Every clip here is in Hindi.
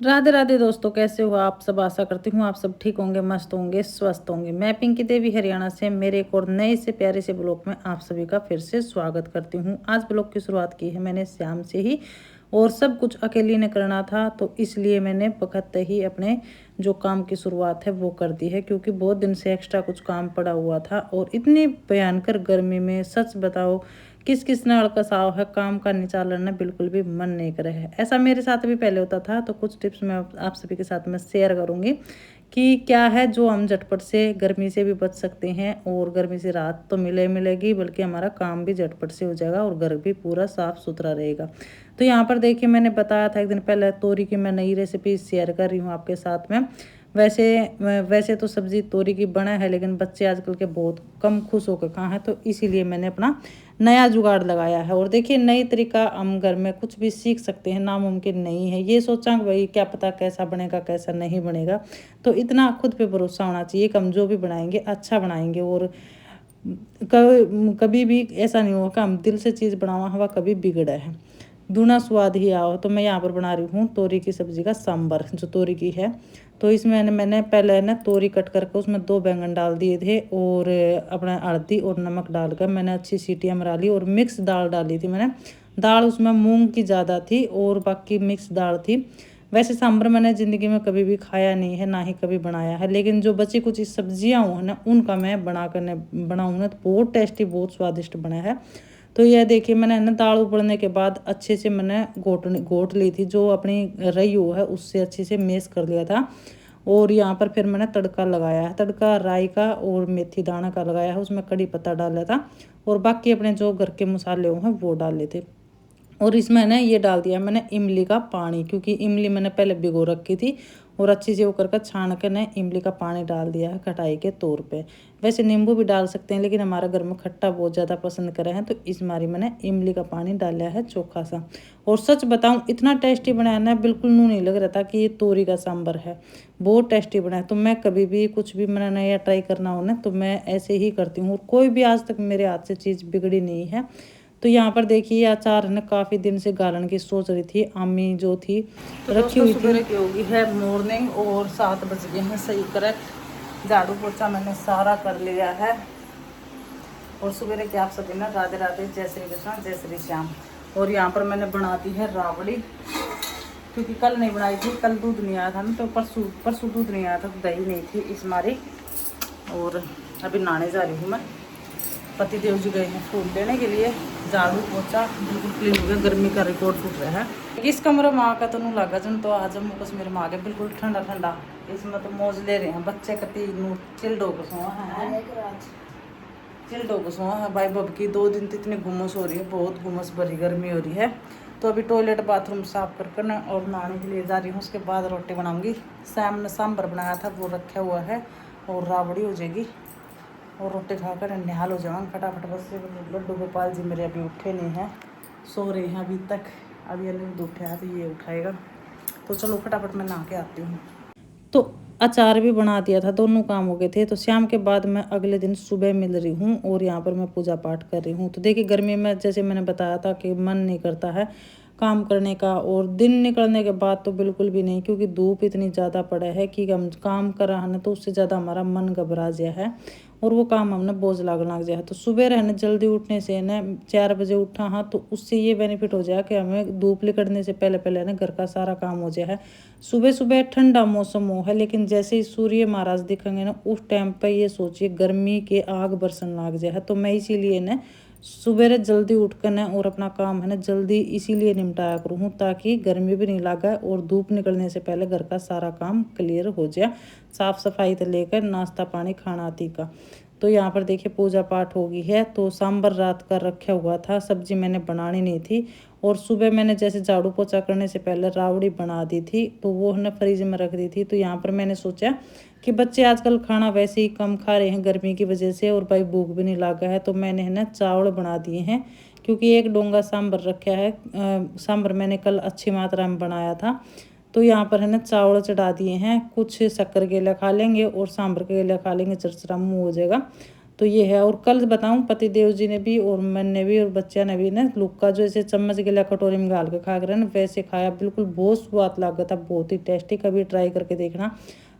राधे राधे दोस्तों, कैसे हो आप सब। आशा करती हूँ आप सब ठीक होंगे, मस्त होंगे, स्वस्थ होंगे। मैं पिंकी देवी हरियाणा से मेरे एक और नए से प्यारे से ब्लॉग में आप सभी का फिर से स्वागत करती हूँ। आज ब्लॉग की शुरुआत की है मैंने शाम से ही, और सब कुछ अकेली ने करना था, तो इसलिए मैंने वक्त ही अपने जो काम की शुरुआत है वो कर दी है, क्योंकि बहुत दिन से एक्स्ट्रा कुछ काम पड़ा हुआ था। और इतनी भयंकर गर्मी में सच बताओ किस किस ने अड़कसाव है, काम का निचालन ना बिल्कुल भी मन नहीं करे है। ऐसा मेरे साथ भी पहले होता था, तो कुछ टिप्स मैं आप सभी के साथ में शेयर करूंगी कि क्या है जो हम झटपट से गर्मी से भी बच सकते हैं, और गर्मी से राहत तो मिलेगी, बल्कि हमारा काम भी झटपट से हो जाएगा और घर भी पूरा साफ सुथरा रहेगा। तो यहाँ पर देखिए, मैंने बताया था एक दिन पहले तोरी की मैं नई रेसिपी शेयर कर रही हूँ आपके साथ में। वैसे वैसे तो सब्जी तोरी की बना है, लेकिन बच्चे आजकल के बहुत कम खुश होकर खाए हैं, तो इसीलिए मैंने अपना नया जुगाड़ लगाया है। और देखिए, नई तरीका हम घर में कुछ भी सीख सकते हैं, नामुमकिन नहीं है। ये सोचा कि भाई क्या पता कैसा बनेगा कैसा नहीं बनेगा, तो इतना खुद पे भरोसा होना चाहिए कि हम जो भी बनाएंगे अच्छा बनाएंगे। और कभी भी ऐसा नहीं होगा कि हम दिल से चीज़ बनावा हुआ कभी बिगड़ा है, दूना स्वाद ही आओ। तो मैं यहाँ पर बना रही हूँ तोरी की सब्ज़ी का सांबर, जो तोरी की है। तो इसमें मैंने पहले ना तोरी कट करके उसमें 2 बैंगन डाल दिए थे, और अपना हल्दी और नमक डालकर मैंने अच्छी सीटियाँ मरा ली, और मिक्स दाल डाली थी मैंने। दाल उसमें मूंग की ज़्यादा थी और बाकी मिक्स दाल थी। वैसे सांभर मैंने ज़िंदगी में कभी भी खाया नहीं है, ना ही कभी बनाया है, लेकिन जो बची कुछ सब्जियाँ हो ना उनका मैं बनाऊँ ना तो बहुत टेस्टी, बहुत स्वादिष्ट बना है। तो यह देखिए, मैंने ना दाल उबलने के बाद अच्छे से मैंने घोट ली थी, जो अपनी रही हो है उससे अच्छे से मेश कर लिया था। और यहाँ पर फिर मैंने तड़का लगाया है, तड़का राई का और मेथी दाना का लगाया है, उसमें कड़ी पत्ता डाला था, और बाकी अपने जो घर के मसाले हैं वो डाल लेते। और इसमें ना ये डाल दिया मैंने इमली का पानी, क्योंकि इमली मैंने पहले भिगो रखी थी, और अच्छी से वो करके छान के ना इमली का पानी डाल दिया है खटाई के तौर पे। वैसे नींबू भी डाल सकते हैं, लेकिन हमारे घर में खट्टा बहुत ज़्यादा पसंद करे हैं, तो इस मारी मैंने इमली का पानी डाला है चोखा सा। और सच बताऊं, इतना टेस्टी बनाया ना, बिल्कुल नू नहीं लग रहा था कि ये तोरी का सांबर है। बहुत टेस्टी बनाया। तो मैं कभी भी कुछ भी मैंने नया ट्राई करना हो ना, तो मैं ऐसे ही करती हूँ, और कोई भी आज तक मेरे हाथ से चीज़ बिगड़ी नहीं है। तो यहाँ पर देखिए, अचार ने काफ़ी दिन से गालन की सोच रही थी, अम्मी जो थी तो रखी हुई थी। सुबह की होगी है मॉर्निंग, और 7 बज गए हैं सही करेक्ट। झाड़ू पोछा मैंने सारा कर लिया है। और सुबह के आप सभी ना राधे राधे, जय श्री कृष्ण, जय श्री श्याम। और यहाँ पर मैंने बना दी है रावड़ी, क्योंकि कल नहीं बनाई थी, कल दूध नहीं आया था ना, तो परसों दूध नहीं आया था, तो दही नहीं थी इस मारी। और अभी नहाने जा रही हूँ मैं। पति देव जी गए हैं फूल लेने के लिए। झाड़ू पोछा बिल्कुल क्लीन हो गया, गर्मी का रिकॉर्ड टूट रहा है। इस कमरे में आकर तो नहीं लगा जन, तो आज जम्मू कश्मीर में आ गए बिल्कुल ठंडा ठंडा। इसमें तो मौज ले रहे हैं बच्चे, कति चिल्डो को सो है, चिल्डो को सो है भाई बब की। 2 दिन तो इतनी घुमस हो रही है, बहुत घुमस भरी गर्मी हो रही है। तो अभी टॉयलेट बाथरूम साफ कर ना और नहाने के लिए जा रही हूँ। उसके बाद रोटी बनाऊंगी। शाम ने सांभर बनाया था वो रखा हुआ है, और राबड़ी हो जाएगी, और रोटी खाकर निहाल हो जाऊँगा फटाफट। बस लड्डू गोपाल जी मेरे अभी उठे नहीं हैं, सो रहे हैं अभी तक। अभी अनिरुद्ध उठा है तो ये उठाएगा। तो चलो फटाफट मैं नहा के आती हूँ। तो अचार भी बना दिया था, दोनों काम हो गए थे। तो शाम के बाद मैं अगले दिन सुबह मिल रही हूँ, और यहाँ पर मैं पूजा पाठ कर रही हूँ। तो देखिए, गर्मी में जैसे मैंने बताया था कि मन नहीं करता है काम करने का, और दिन निकलने के बाद तो बिल्कुल भी नहीं, क्योंकि धूप इतनी ज़्यादा पड़ा है कि हम काम कर रहा है ना, तो उससे ज़्यादा हमारा मन घबरा गया है, और वो काम हमने बोझ लग जाए। तो सुबह रहने जल्दी उठने से ना 4 बजे उठा हाँ, तो उससे ये बेनिफिट हो जाए कि हमें धूप निकलने से पहले पहले ना घर का सारा काम हो जाए है। सुबह सुबह ठंडा मौसम हो है, लेकिन जैसे ही सूर्य महाराज दिखेंगे ना, उस टाइम पर ये सोचिए गर्मी के आग बरसन लग जाए है। तो मैं इसीलिए ना सुबह जल्दी उठ कर ना और अपना काम है ना जल्दी इसीलिए निपटाया करूँ, ताकि गर्मी भी नहीं लगे और धूप निकलने से पहले घर का सारा काम क्लियर हो जाए, साफ सफाई से लेकर नाश्ता पानी खाना आदि का। तो यहाँ पर देखिए, पूजा पाठ हो गई है। तो सांबर रात का रखा हुआ था, सब्जी मैंने बनानी नहीं थी, और सुबह मैंने जैसे झाड़ू पोछा करने से पहले रावड़ी बना दी थी, तो वो है ना फ्रिज में रख दी थी। तो यहाँ पर मैंने सोचा कि बच्चे आजकल खाना वैसे ही कम खा रहे हैं गर्मी की वजह से, और भाई भूख भी नहीं लगा है, तो मैंने है ना चावल बना दिए हैं, क्योंकि एक डोंगा सांबर रखा है। सांबर मैंने कल अच्छी मात्रा में बनाया था। तो यहाँ पर है ना चावल चढ़ा दिए हैं, कुछ शक्कर केला खा लेंगे और सांभर केला खा लेंगे, चरचरा मुँह हो जाएगा। तो ये है। और कल बताऊं पतिदेव जी ने भी और मैंने भी और बच्चा ने भी ना लुक्का जो ऐसे चम्मच गिला कटोरी में डाल के खा कर ना वैसे खाया, बिल्कुल बहुत स्वाद लगा था, बहुत ही टेस्टी। कभी ट्राई करके देखना।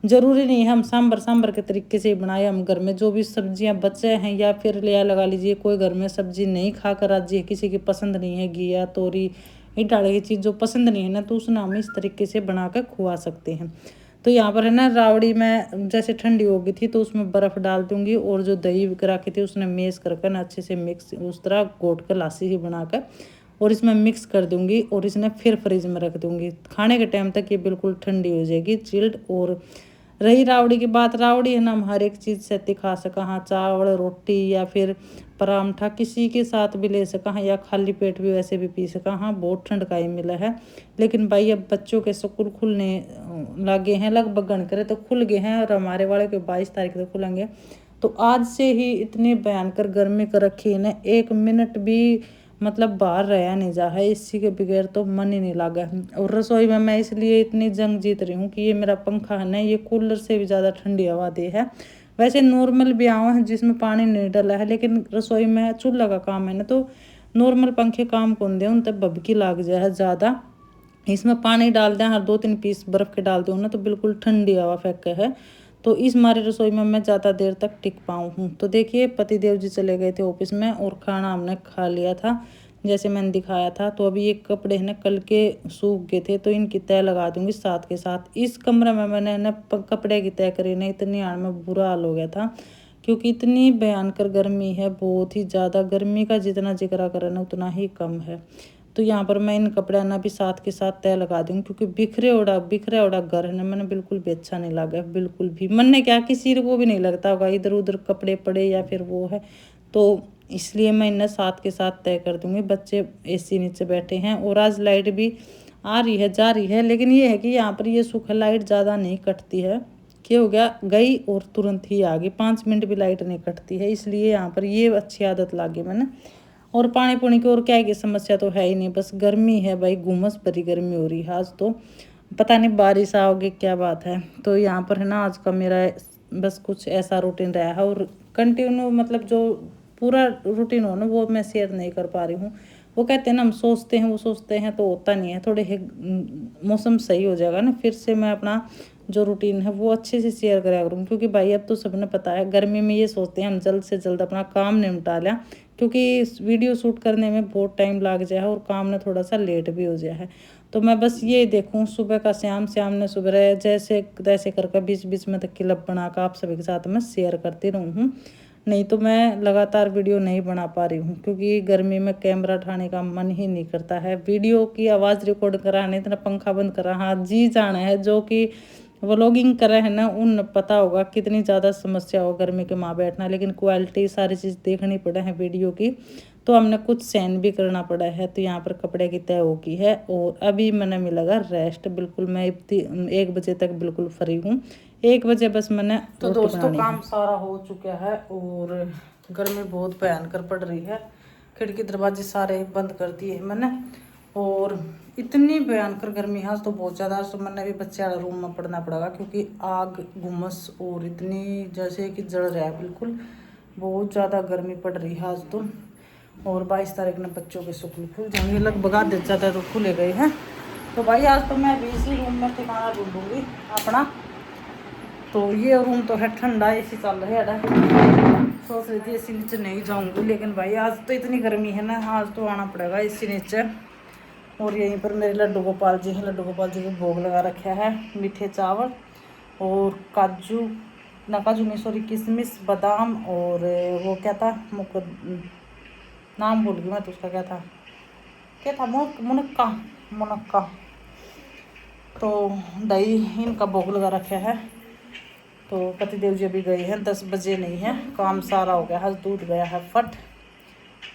जरूरी नहीं है हम सांभर के तरीके से ही बनाए, हम घर में जो भी सब्जियां बचे हैं या फिर लिया लगा लीजिए कोई घर में सब्जी नहीं खा कर राजी है, किसी की पसंद नहीं है घिया तोरी ये डाले की चीज़ जो पसंद नहीं है ना, तो उसने हम इस तरीके से बना कर खुआ सकते हैं। तो यहाँ पर है ना रावड़ी में जैसे ठंडी हो गई थी तो उसमें बर्फ़ डाल दूंगी और जो दही रखी थी उसने मेस करके ना अच्छे से मिक्स उस तरह घोट कर लासी ही बनाकर और इसमें मिक्स कर दूंगी और इसने फिर फ्रिज में रख दूंगी। खाने के टाइम तक ये बिल्कुल ठंडी हो जाएगी चिल्ड। और रही रावड़ी की बात, रावड़ी है ना हम हर एक चीज़ से खा सका, हाँ चावल रोटी या फिर परांठा किसी के साथ भी ले सका, हाँ या खाली पेट भी वैसे भी पी सका। हाँ बहुत ठंड का ही मिला है, लेकिन भाई अब बच्चों के स्कूल खुलने लगे हैं, लगभग गण करे तो खुल गए हैं और हमारे वाले के 22 तारीख तक खुलेंगे। तो आज से ही इतनी भयंकर गर्मी कर रखी है ना, 1 मिनट भी मतलब बाहर रहा नहीं जा है, इसी के बगैर तो मन ही नहीं लगा। और रसोई में मैं इसलिए इतनी जंग जीत रही हूँ कि ये मेरा पंखा है ना ये कूलर से भी ज़्यादा ठंडी हवा दे है। वैसे नॉर्मल भी आवा है जिसमें पानी नहीं डला है, लेकिन रसोई में चूल्हा का काम है ना तो नॉर्मल पंखे काम कौन दे, उन तब भभकी लाग जाए है ज़्यादा। इसमें पानी डाल दें, हर 2-3 पीस बर्फ़ के डाल दूँ ना तो बिल्कुल ठंडी हवा फेंक है। तो इस हमारी रसोई में मैं ज़्यादा देर तक टिक पाऊँ हूँ। तो देखिए पतिदेव जी चले गए थे ऑफिस में और खाना हमने खा लिया था जैसे मैंने दिखाया था। तो अभी ये कपड़े हैं ना कल के सूख गए थे तो इनकी तय लगा दूंगी साथ के साथ। इस कमरे में मैंने ना कपड़े की तय करी ना, इतनी आड़ में बुरा हाल हो गया था क्योंकि इतनी भयंकर गर्मी है, बहुत ही ज़्यादा। गर्मी का जितना जिक्र करें ना उतना ही कम है। तो यहाँ पर मैं इन कपड़े ना भी साथ के साथ तय लगा दूँगी क्योंकि बिखरे उड़ा घर है ना, मैंने बिल्कुल भी अच्छा नहीं लगा, बिल्कुल भी। मन ने क्या किसी को भी नहीं लगता होगा इधर उधर कपड़े पड़े या फिर वो है, तो इसलिए मैं इन्हें साथ के साथ तय कर दूँगी। बच्चे एसी नीचे बैठे हैं और आज लाइट भी आ रही है जा रही है, लेकिन ये है कि यहाँ पर ये सुख लाइट ज़्यादा नहीं कटती है। क्या हो गया गई और तुरंत ही आ गई, 5 मिनट भी लाइट नहीं कटती है, इसलिए यहाँ पर ये अच्छी आदत लगी मैंने। और पानी पुनी की और क्या है कि समस्या तो है ही नहीं, बस गर्मी है भाई, गुमस भरी गर्मी हो रही है आज तो। पता नहीं बारिश आओगे क्या बात है। तो यहाँ पर है ना आज का मेरा बस कुछ ऐसा रूटीन रहा है और कंटिन्यू मतलब जो पूरा रूटीन हो ना वो मैं शेयर नहीं कर पा रही हूँ। वो कहते हैं ना हम सोचते हैं वो सोचते हैं तो होता नहीं है। थोड़े मौसम सही हो जाएगा ना फिर से मैं अपना जो रूटीन है वो अच्छे से शेयर करा करूँ, क्योंकि भाई अब तो सबने पता है गर्मी में ये सोचते हैं हम जल्द से जल्द अपना काम निपटा लें, क्योंकि वीडियो शूट करने में बहुत टाइम लग जाए और काम में थोड़ा सा लेट भी हो जाए है। तो मैं बस ये देखूँ सुबह का शाम ने सुबह जैसे तैसे करके बीच बीच में तक क्लिप बनाकर आप सभी के साथ मैं शेयर करती रहूँ। नहीं तो मैं लगातार वीडियो नहीं बना पा रही हूँ क्योंकि गर्मी में कैमरा उठाने का मन ही नहीं करता है। वीडियो की आवाज़ रिकॉर्ड कराने इतना पंखा बंद करा, हाँ जी जाना है जो कि व्लॉगिंग कर रहे हैं ना उन पता होगा कितनी ज़्यादा समस्या हो गर्मी के माँ बैठना, लेकिन क्वालिटी सारी चीज़ देखनी पड़े हैं वीडियो की, तो हमने कुछ सहन भी करना पड़ा है। तो यहाँ पर कपड़े की तय हो गई है और अभी मैंने मिलेगा रेस्ट, बिल्कुल मैं 1 बजे तक बिल्कुल फ्री हूँ। 1 बजे बस मैंने तो दोस्तों काम सारा हो चुका है और गर्मी बहुत भयंकर पड़ रही है। खिड़की दरवाजे सारे बंद कर दिए है मैंने और इतनी भयंकर गर्मी है आज तो बहुत ज़्यादा। तो मैंने भी बच्चे वाला रूम में पढ़ना पड़ेगा क्योंकि आग गुमस और इतनी जैसे कि जल रहा है, बिल्कुल बहुत ज़्यादा गर्मी पड़ रही है आज तो। और 22 तारीख में बच्चों के स्कूल खुल जाएंगे, लगभग आधे ज़्यादा तो खुले गए हैं। तो भाई आज तो मैं भी इसी रूम में ठिकाना ढूंढूंगी अपना। तो ये रूम तो है ठंडा, एसी चल रहा है, सोच रही थी एसी नीचे नहीं जाऊंगी, लेकिन भाई आज तो इतनी गर्मी है ना आज तो आना पड़ेगा एसी नीचे। और यहीं पर मेरे लड्डू गोपाल जी हैं, लड्डू गोपाल जी को भोग लगा रखा है, मीठे चावल और काजू ना काजू नहीं सॉरी किशमिश बादाम और वो क्या था नाम भूल गई मैं तो उसका क्या था मुनक्का। तो दही इनका भोग लगा रखा है। तो पतिदेव जी अभी गए हैं, 10 बजे नहीं है, काम सारा हो गया है। दूध गया है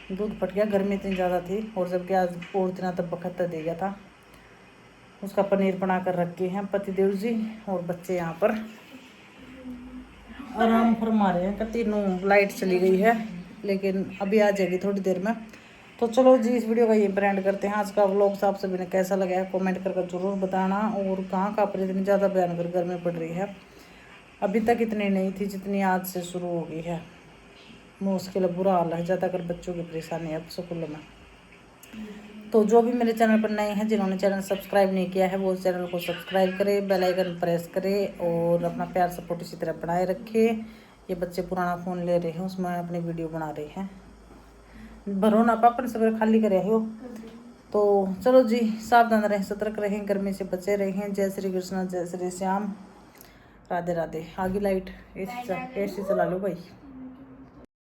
दूध फट गया, गर्मी इतनी ज़्यादा थी और जबकि आज और दिन तक बखत दे गया था। उसका पनीर बना कर रखे हैं पतिदेव जी और बच्चे यहाँ पर आराम फरमा रहे हैं। तीनों लाइट चली गई है लेकिन अभी आ जाएगी थोड़ी देर में। तो चलो जी इस वीडियो का ये एंड करते हैं। आज का व्लॉग आप सभी ने कैसा लगा है कमेंट करके ज़रूर बताना। और कहाँ पर इतनी ज़्यादा भयंकर गर्मी पड़ रही है, अभी तक इतनी नहीं थी जितनी आज से शुरू हो गई है। मुश्किल बुरा हाल है, ज़्यादातर बच्चों की परेशानी है स्कूल में। तो जो भी मेरे चैनल पर नए हैं, जिन्होंने चैनल सब्सक्राइब नहीं किया है, वो चैनल को सब्सक्राइब करें, बेल आइकन प्रेस करें और अपना प्यार सपोर्ट इसी तरह बनाए रखें। ये बच्चे पुराना फ़ोन ले रहे हैं, उसमें अपनी वीडियो बना रहे हैं। भरो ना पापन सब खाली करे हो। तो चलो जी, सावधान रहें, सतर्क रहें, गर्मी से बचे रहें। जय श्री कृष्ण, जय श्री श्याम, राधे राधे। आगे लाइट एसी चला लो भाई।